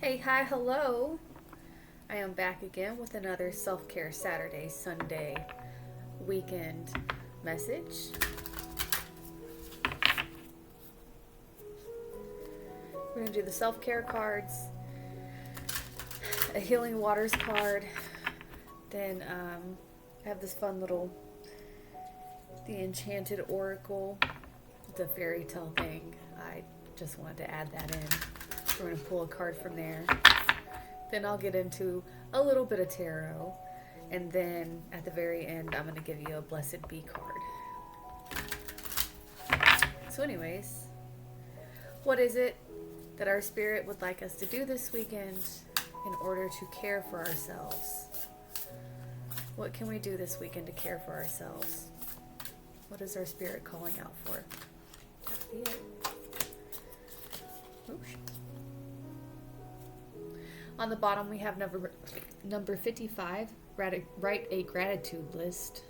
Hey, hi, hello. I am back again with another self-care Saturday, Sunday, weekend message. We're going to do the self-care cards, a healing waters card, then I have this fun little, the enchanted oracle, the Faerytale thing. I just wanted to add that in. We're going to pull a card from there. Then I'll get into a little bit of tarot. And then at the very end, I'm going to give you a Blessed Bee card. So anyways, what is it that our spirit would like us to do this weekend in order to care for ourselves? What can we do this weekend to care for ourselves? What is our spirit calling out for? That could be it. Oops. On the bottom, we have number 55, write a gratitude list.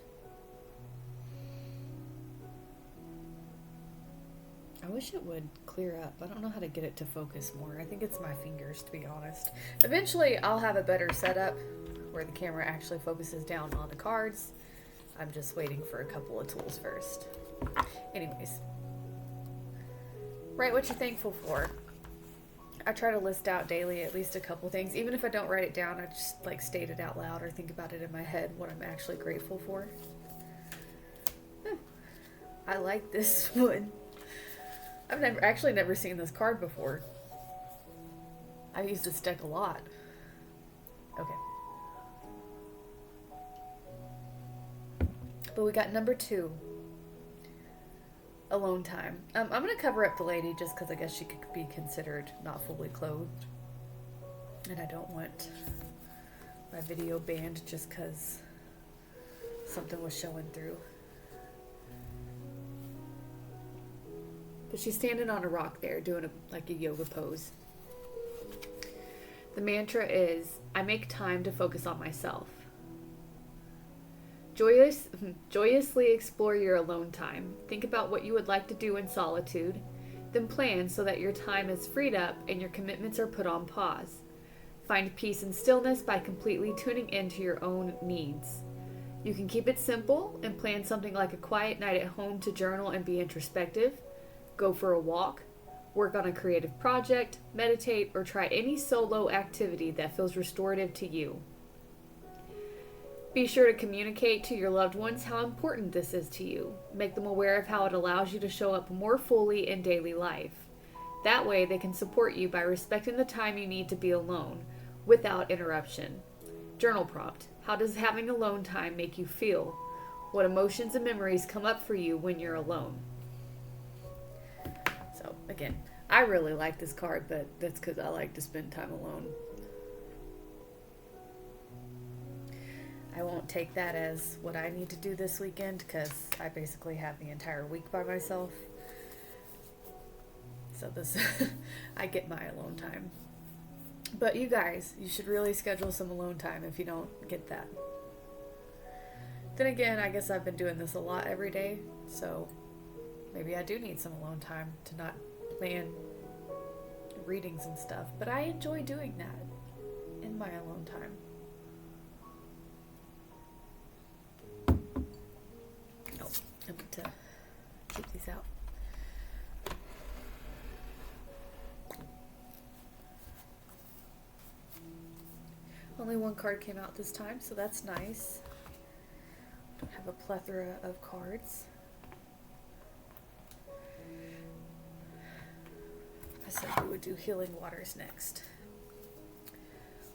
I wish it would clear up. I don't know how to get it to focus more. I think it's my fingers, to be honest. Eventually, I'll have a better setup where the camera actually focuses down on the cards. I'm just waiting for a couple of tools first. Anyways, write what you're thankful for. I try to list out daily at least a couple things. Even if I don't write it down, I just state it out loud or think about it in my head, what I'm actually grateful for. I like this one. I've never seen this card before. I've used this deck a lot. Okay. But we got number 2. Alone time. I'm going to cover up the lady just because I guess she could be considered not fully clothed. And I don't want my video banned just because something was showing through. But she's standing on a rock there doing a yoga pose. The mantra is, I make time to focus on myself. Joyously explore your alone time. Think about what you would like to do in solitude, then plan so that your time is freed up and your commitments are put on pause. Find peace and stillness by completely tuning into your own needs. You can keep it simple and plan something like a quiet night at home to journal and be introspective. Go for a walk, work on a creative project, meditate, or try any solo activity that feels restorative to you. Be sure to communicate to your loved ones how important this is to you. Make them aware of how it allows you to show up more fully in daily life. That way, they can support you by respecting the time you need to be alone, without interruption. Journal prompt. How does having alone time make you feel? What emotions and memories come up for you when you're alone? So, again, I really like this card, but that's because I like to spend time alone. I won't take that as what I need to do this weekend because I basically have the entire week by myself. So I get my alone time. But you guys, you should really schedule some alone time if you don't get that. Then again, I guess I've been doing this a lot every day, so maybe I do need some alone time to not plan readings and stuff. But I enjoy doing that in my alone time. I need to keep these out. Only one card came out this time, so that's nice. Don't have a plethora of cards. I said we would do Healing Waters next.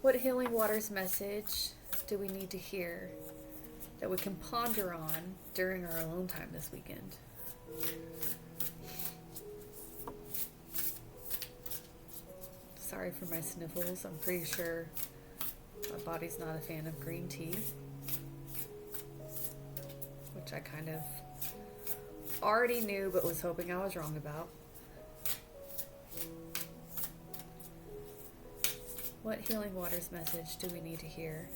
What Healing Waters message do we need to hear that we can ponder on during our alone time this weekend? Sorry for my sniffles. I'm pretty sure my body's not a fan of green tea, which I kind of already knew but was hoping I was wrong about. What Healing Waters message do we need to hear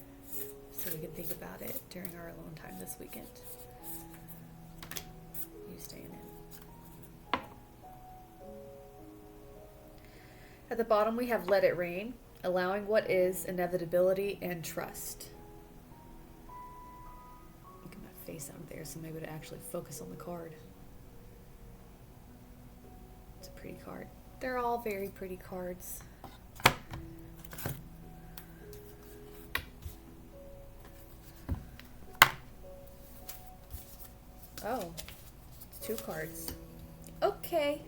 so we can think about it during our alone time this weekend? You staying in. At the bottom we have Let It Rain, allowing what is, inevitability, and trust. Get my face out there so maybe to actually focus on the card. It's a pretty card. They're all very pretty cards. Oh, it's 2 cards. Okay.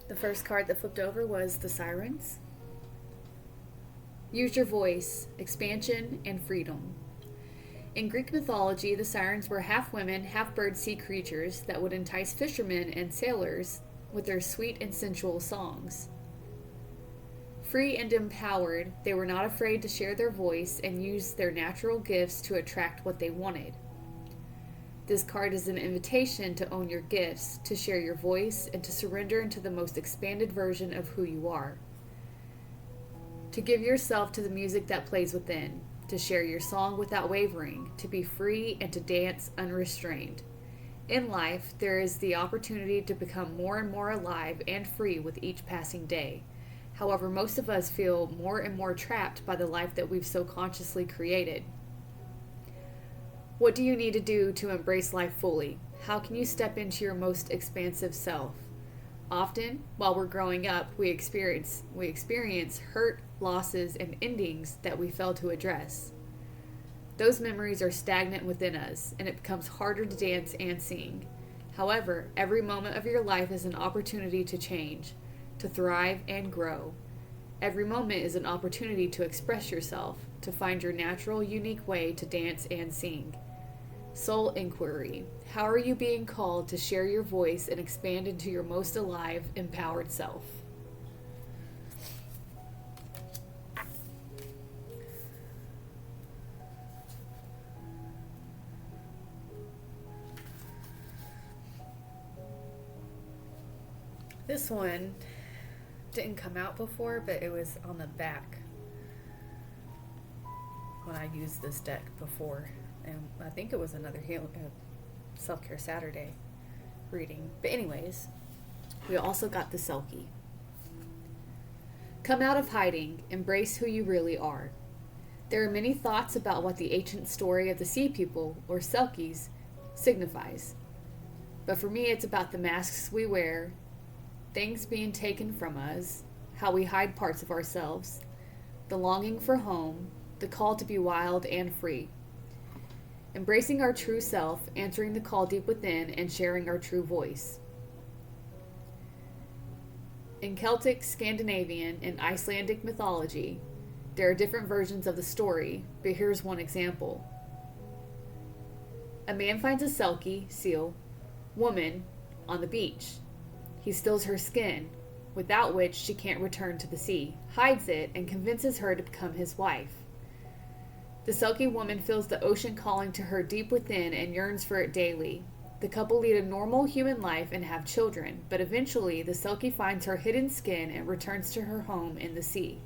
The first card that flipped over was the Sirens. Use your voice, expansion, and freedom. In Greek mythology, the sirens were half women, half bird sea creatures that would entice fishermen and sailors with their sweet and sensual songs. Free and empowered, they were not afraid to share their voice and use their natural gifts to attract what they wanted. This card is an invitation to own your gifts, to share your voice, and to surrender into the most expanded version of who you are. To give yourself to the music that plays within, to share your song without wavering, to be free and to dance unrestrained. In life, there is the opportunity to become more and more alive and free with each passing day. However, most of us feel more and more trapped by the life that we've so consciously created. What do you need to do to embrace life fully? How can you step into your most expansive self? Often, while we're growing up, we experience hurt, losses, and endings that we fail to address. Those memories are stagnant within us, and it becomes harder to dance and sing. However, every moment of your life is an opportunity to change, to thrive and grow. Every moment is an opportunity to express yourself, to find your natural, unique way to dance and sing. Soul inquiry. How are you being called to share your voice and expand into your most alive, empowered self? This one didn't come out before, but it was on the back when I used this deck before. And I think it was another Self-Care Saturday reading. But anyways, we also got the Selkie. Come out of hiding. Embrace who you really are. There are many thoughts about what the ancient story of the Sea People, or Selkies, signifies. But for me, it's about the masks we wear, things being taken from us, how we hide parts of ourselves, the longing for home, the call to be wild and free. Embracing our true self, answering the call deep within, and sharing our true voice. In Celtic, Scandinavian, and Icelandic mythology, there are different versions of the story, but here's one example. A man finds a Selkie, seal, woman on the beach. He steals her skin, without which she can't return to the sea, hides it, and convinces her to become his wife. The Selkie woman feels the ocean calling to her deep within and yearns for it daily. The couple lead a normal human life and have children, but eventually the Selkie finds her hidden skin and returns to her home in the sea.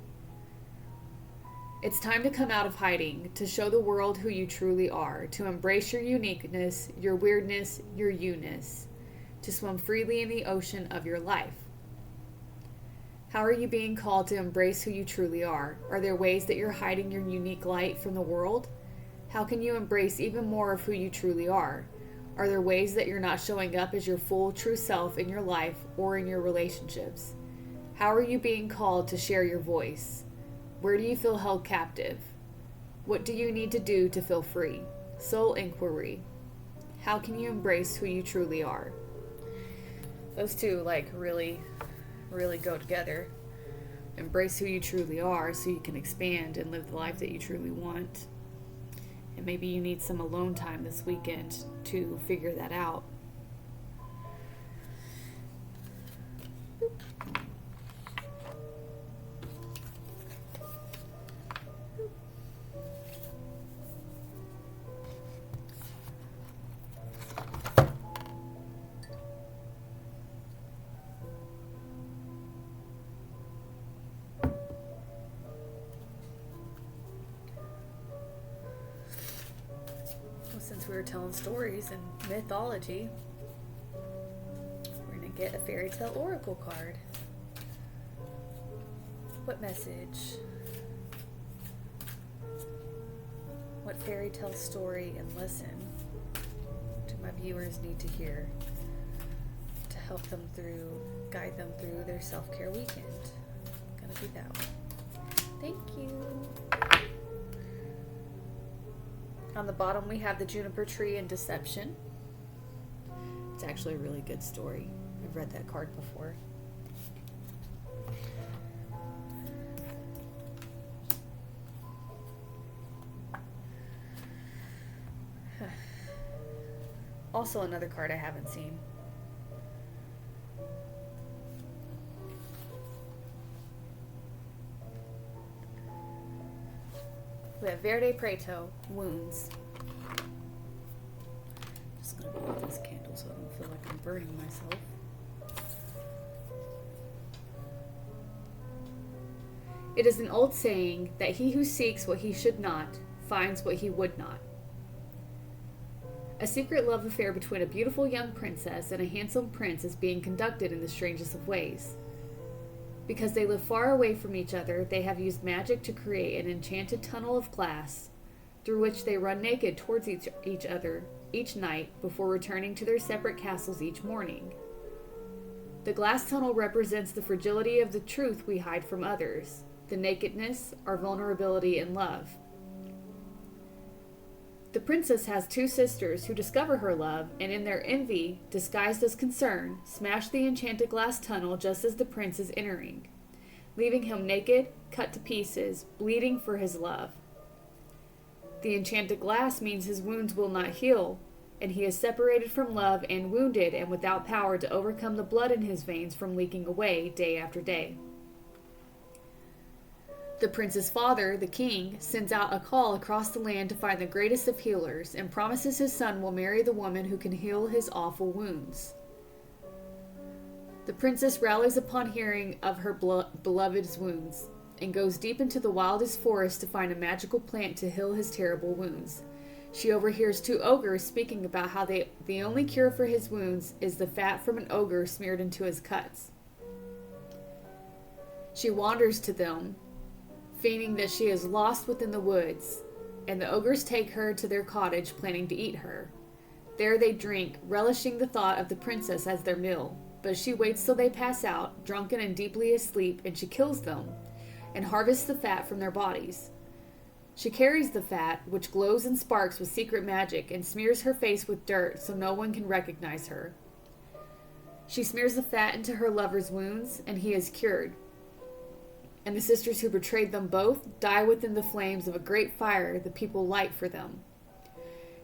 It's time to come out of hiding, to show the world who you truly are, to embrace your uniqueness, your weirdness, your you-ness, to swim freely in the ocean of your life. How are you being called to embrace who you truly are? Are there ways that you're hiding your unique light from the world? How can you embrace even more of who you truly are? Are there ways that you're not showing up as your full, true self in your life or in your relationships? How are you being called to share your voice? Where do you feel held captive? What do you need to do to feel free? Soul inquiry. How can you embrace who you truly are? Those two, really go together. Embrace who you truly are so you can expand and live the life that you truly want. And maybe you need some alone time this weekend to figure that out. we're telling stories and mythology, we're going to get a fairy tale oracle card. What message? What fairy tale story and lesson do my viewers need to hear to help them guide them through their self-care weekend? Gonna do that one. Thank you. On the bottom we have the juniper tree and deception. It's actually a really good story. I've read that card before. Also another card I haven't seen. We have Verde Preto, wounds. Just gonna blow out this candle so I don't feel like I'm burning myself. It is an old saying that he who seeks what he should not finds what he would not. A secret love affair between a beautiful young princess and a handsome prince is being conducted in the strangest of ways. Because they live far away from each other, they have used magic to create an enchanted tunnel of glass through which they run naked towards each other each night before returning to their separate castles each morning. The glass tunnel represents the fragility of the truth we hide from others, the nakedness, our vulnerability, and love. The princess has two sisters who discover her love, and in their envy, disguised as concern, smash the enchanted glass tunnel just as the prince is entering, leaving him naked, cut to pieces, bleeding for his love. The enchanted glass means his wounds will not heal, and he is separated from love and wounded and without power to overcome the blood in his veins from leaking away day after day. The prince's father, the king, sends out a call across the land to find the greatest of healers and promises his son will marry the woman who can heal his awful wounds. The princess rallies upon hearing of her beloved's wounds and goes deep into the wildest forest to find a magical plant to heal his terrible wounds. She overhears two ogres speaking about how the only cure for his wounds is the fat from an ogre smeared into his cuts. She wanders to them, feigning that she is lost within the woods, and the ogres take her to their cottage, planning to eat her. There they drink, relishing the thought of the princess as their meal, but she waits till they pass out, drunken and deeply asleep, and she kills them, and harvests the fat from their bodies. She carries the fat, which glows and sparks with secret magic, and smears her face with dirt so no one can recognize her. She smears the fat into her lover's wounds, and he is cured. And the sisters who betrayed them both die within the flames of a great fire the people light for them.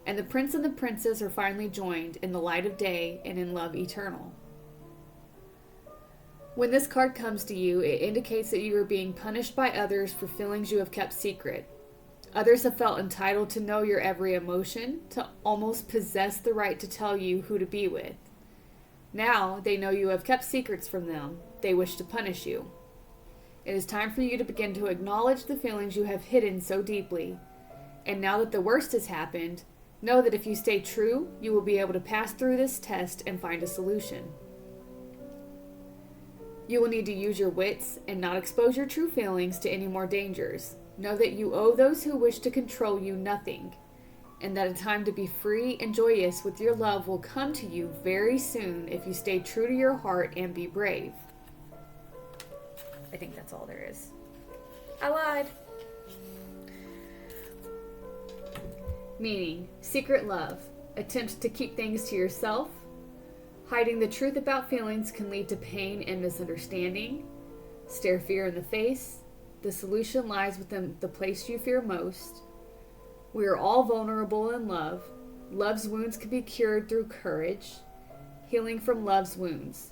And the prince and the princess are finally joined in the light of day and in love eternal. When this card comes to you, it indicates that you are being punished by others for feelings you have kept secret. Others have felt entitled to know your every emotion, to almost possess the right to tell you who to be with. Now they know you have kept secrets from them. They wish to punish you. It is time for you to begin to acknowledge the feelings you have hidden so deeply. And now that the worst has happened, know that if you stay true, you will be able to pass through this test and find a solution. You will need to use your wits and not expose your true feelings to any more dangers. Know that you owe those who wish to control you nothing, and that a time to be free and joyous with your love will come to you very soon if you stay true to your heart and be brave. I think that's all there is. I lied. Meaning, secret love. Attempt to keep things to yourself. Hiding the truth about feelings can lead to pain and misunderstanding. Stare fear in the face. The solution lies within the place you fear most. We are all vulnerable in love. Love's wounds can be cured through courage. Healing from love's wounds.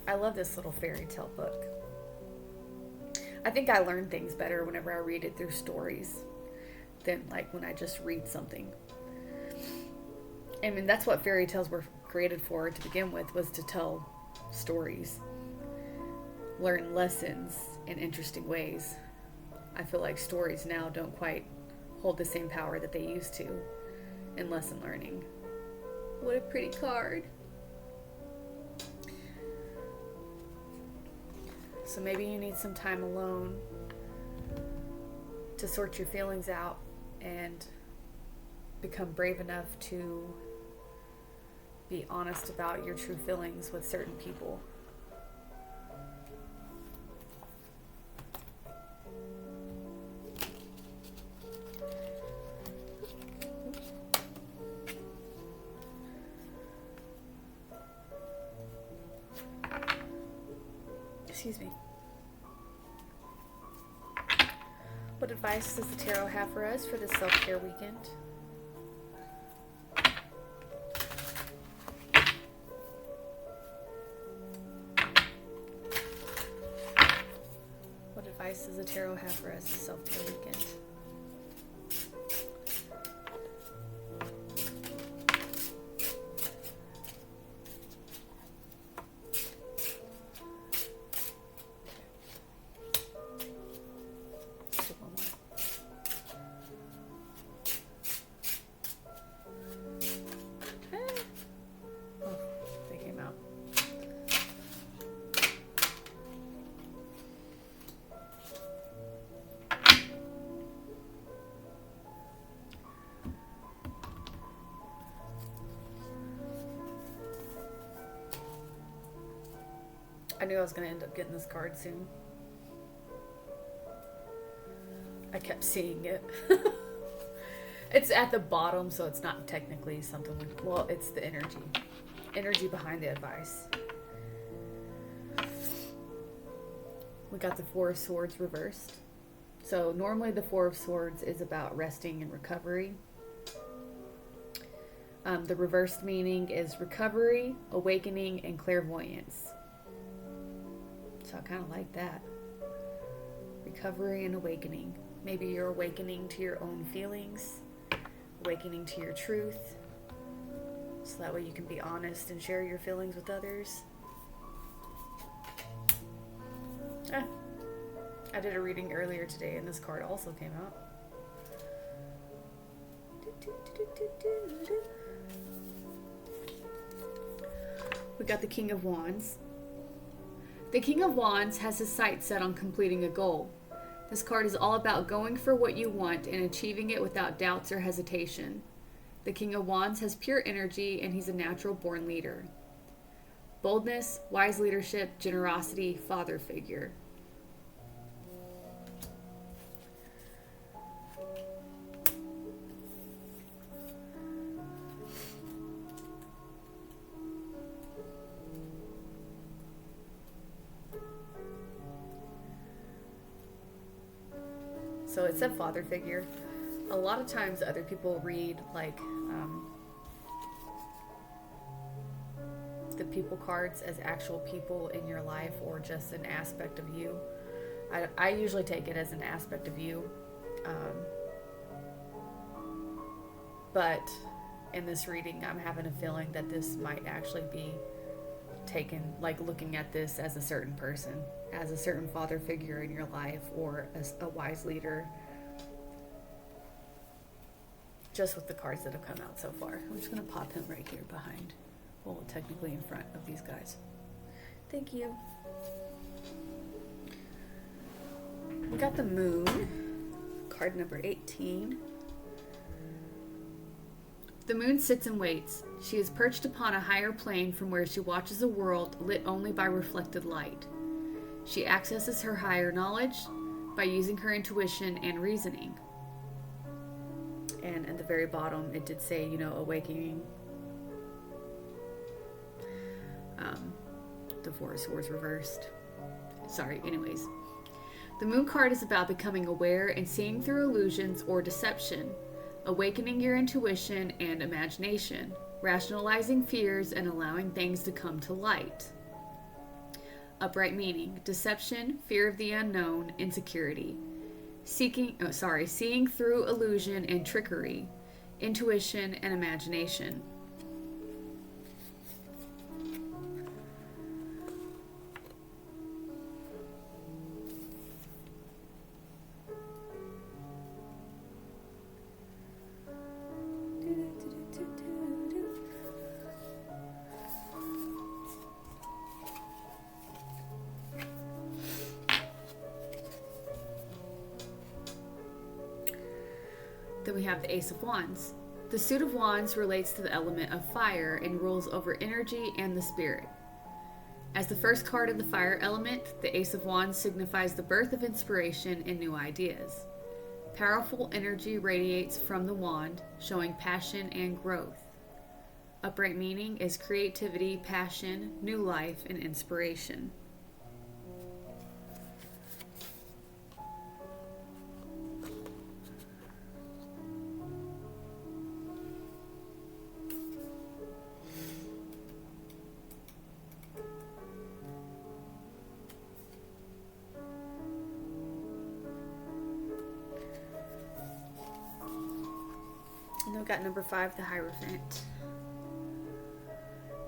I love this little fairy tale book. I think I learn things better whenever I read it through stories than like when I just read something. I mean, that's what fairy tales were created for to begin with, was to tell stories. Learn lessons in interesting ways. I feel like stories now don't quite hold the same power that they used to in lesson learning. What a pretty card. So maybe you need some time alone to sort your feelings out and become brave enough to be honest about your true feelings with certain people. Excuse me. What advice does the tarot have for us for this self-care weekend? What advice does the tarot have for us this self-care weekend? I knew I was going to end up getting this card soon. I kept seeing it. It's at the bottom, so it's not technically something like, well, it's the energy behind the advice. We got the Four of Swords reversed. So normally the Four of Swords is about resting and recovery. The reversed meaning is recovery, awakening, and clairvoyance. So I kind of like that. Recovery and awakening. Maybe you're awakening to your own feelings, awakening to your truth, so that way you can be honest and share your feelings with others. I did a reading earlier today and this card also came out. We got the King of Wands. The King of Wands has his sights set on completing a goal. This card is all about going for what you want and achieving it without doubts or hesitation. The King of Wands has pure energy and he's a natural born leader. Boldness, wise leadership, generosity, father figure. So it said father figure. A lot of times other people read like the people cards as actual people in your life or just an aspect of you. I usually take it as an aspect of you. But in this reading, I'm having a feeling that this might actually be taken, like looking at this as a certain person, as a certain father figure in your life or as a wise leader, just with the cards that have come out so far. I'm just going to pop him right here behind, well, technically in front of these guys. Thank you. We got the Moon, card number 18. The moon sits and waits. She is perched upon a higher plane from where she watches a world lit only by reflected light. She accesses her higher knowledge by using her intuition and reasoning. And at the very bottom, it did say, awakening. The Four of Swords reversed. Sorry, anyways. The Moon card is about becoming aware and seeing through illusions or deception, awakening your intuition and imagination, rationalizing fears and allowing things to come to light. Upright meaning, deception, fear of the unknown, insecurity. Seeing through illusion and trickery, intuition and imagination. Then we have the Ace of Wands. The suit of wands relates to the element of fire and rules over energy and the spirit. As the first card of the fire element, the Ace of Wands signifies the birth of inspiration and new ideas. Powerful energy radiates from the wand, showing passion and growth. Upright meaning is creativity, passion, new life, and inspiration. And then we've got number 5, the Hierophant.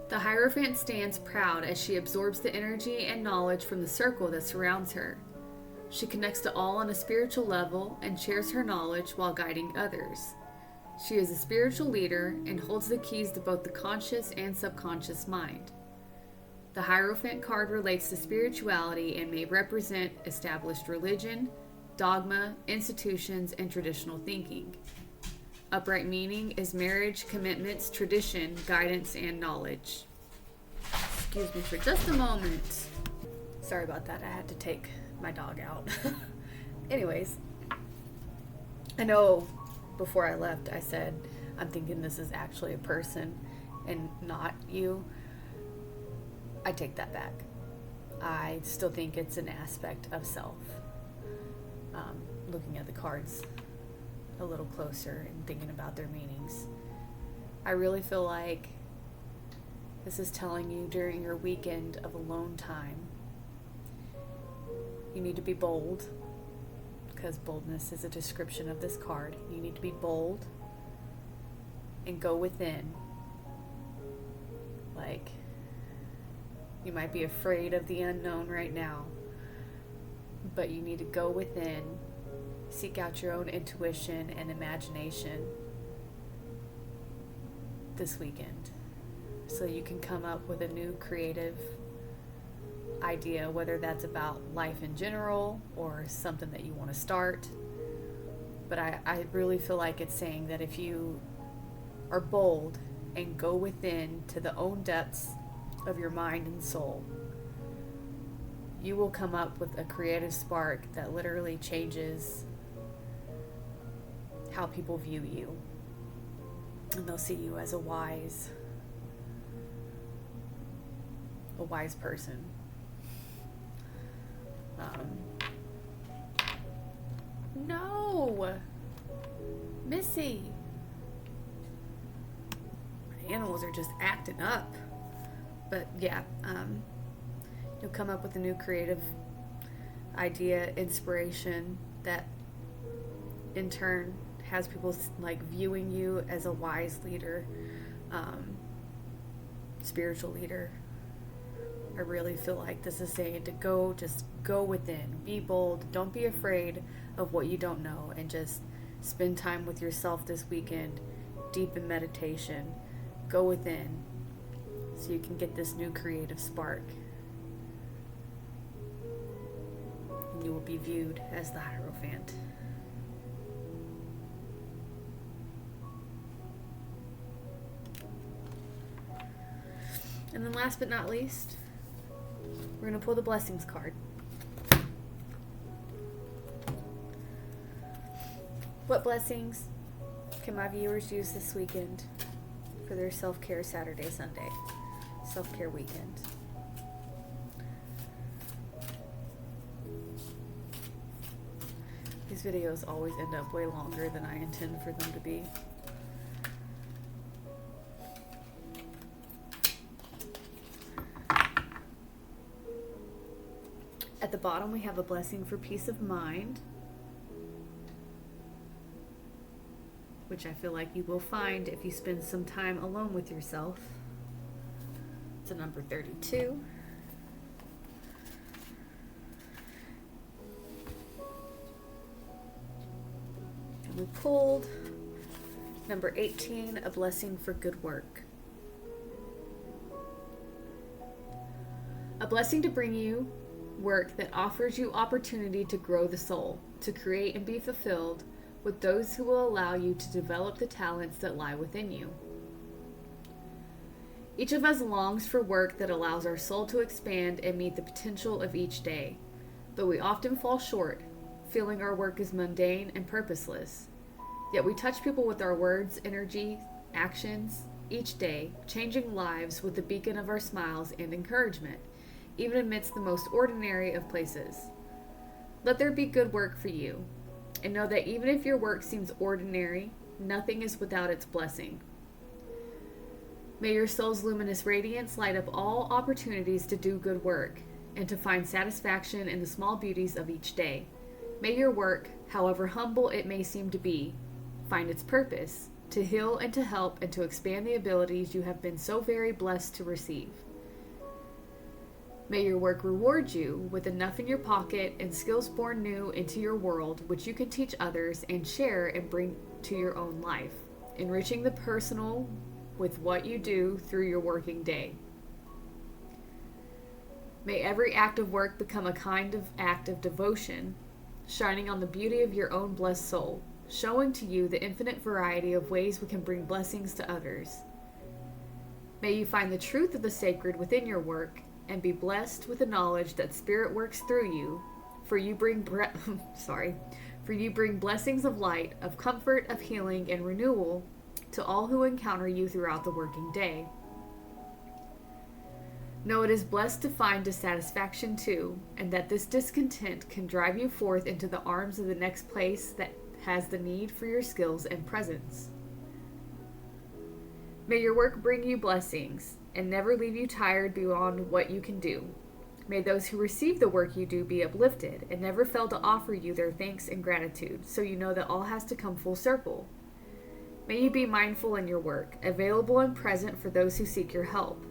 The Hierophant stands proud as she absorbs the energy and knowledge from the circle that surrounds her. She connects to all on a spiritual level and shares her knowledge while guiding others. She is a spiritual leader and holds the keys to both the conscious and subconscious mind. The Hierophant card relates to spirituality and may represent established religion, dogma, institutions, and traditional thinking. Upright meaning is marriage, commitments, tradition, guidance, and knowledge. Excuse me for just a moment. Sorry about that. I had to take my dog out. Anyways, I know before I left I said I'm thinking this is actually a person and not you. I take that back. I still think it's an aspect of self. Looking at the cards a little closer and thinking about their meanings, I really feel like this is telling you during your weekend of alone time, you need to be bold, because boldness is a description of this card. You need to be bold and go within. Like, you might be afraid of the unknown right now, but you need to go within. Seek out your own intuition and imagination this weekend so you can come up with a new creative idea, whether that's about life in general or something that you want to start. But I really feel like it's saying that if you are bold and go within to the own depths of your mind and soul, you will come up with a creative spark that literally changes how people view you, and they'll see you as a wise person. No, Missy, my animals are just acting up. But yeah, you'll come up with a new creative idea, inspiration that in turn has people like viewing you as a wise leader, spiritual leader. I really feel like this is saying to just go within, be bold, don't be afraid of what you don't know, and just spend time with yourself this weekend, deep in meditation. Go within so you can get this new creative spark, and you will be viewed as the Hierophant. And then last but not least, we're going to pull the Blessings card. What blessings can my viewers use this weekend for their self-care Saturday, Sunday, self-care weekend? These videos always end up way longer than I intend for them to be. At the bottom, we have a blessing for peace of mind, which I feel like you will find if you spend some time alone with yourself. It's a number 32. And we pulled number 18, a blessing for good work. A blessing to bring you work that offers you opportunity to grow the soul, to create and be fulfilled, with those who will allow you to develop the talents that lie within you. Each of us longs for work that allows our soul to expand and meet the potential of each day, but we often fall short, feeling our work is mundane and purposeless. Yet we touch people with our words, energy, actions each day, changing lives with the beacon of our smiles and encouragement, even amidst the most ordinary of places. Let there be good work for you, and know that even if your work seems ordinary, nothing is without its blessing. May your soul's luminous radiance light up all opportunities to do good work and to find satisfaction in the small beauties of each day. May your work, however humble it may seem to be, find its purpose to heal and to help and to expand the abilities you have been so very blessed to receive. May your work reward you with enough in your pocket and skills born new into your world which you can teach others and share and bring to your own life, enriching the personal with what you do through your working day. May every act of work become a kind of act of devotion, shining on the beauty of your own blessed soul, showing to you the infinite variety of ways we can bring blessings to others. May you find the truth of the sacred within your work and be blessed with the knowledge that Spirit works through you, for you bring blessings of light, of comfort, of healing, and renewal to all who encounter you throughout the working day. Know it is blessed to find dissatisfaction too, and that this discontent can drive you forth into the arms of the next place that has the need for your skills and presence. May your work bring you blessings and never leave you tired beyond what you can do. May those who receive the work you do be uplifted and never fail to offer you their thanks and gratitude, so you know that all has to come full circle. May you be mindful in your work, available and present for those who seek your help.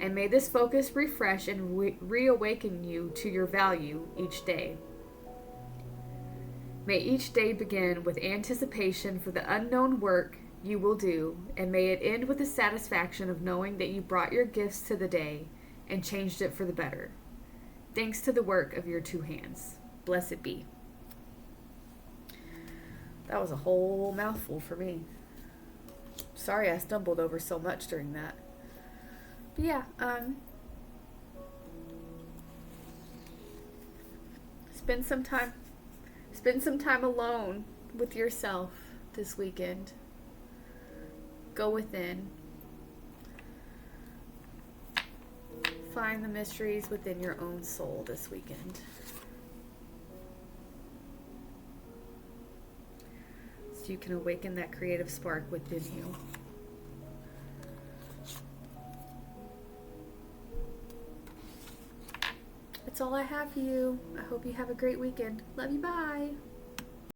And may this focus refresh and reawaken you to your value each day. May each day begin with anticipation for the unknown work you will do, and may it end with the satisfaction of knowing that you brought your gifts to the day and changed it for the better. Thanks to the work of your two hands. Blessed be. That was a whole mouthful for me. Sorry I stumbled over so much during that. But yeah, spend some time alone with yourself this weekend. Go within. Find the mysteries within your own soul this weekend. So you can awaken that creative spark within you. That's all I have for you. I hope you have a great weekend. Love you. Bye.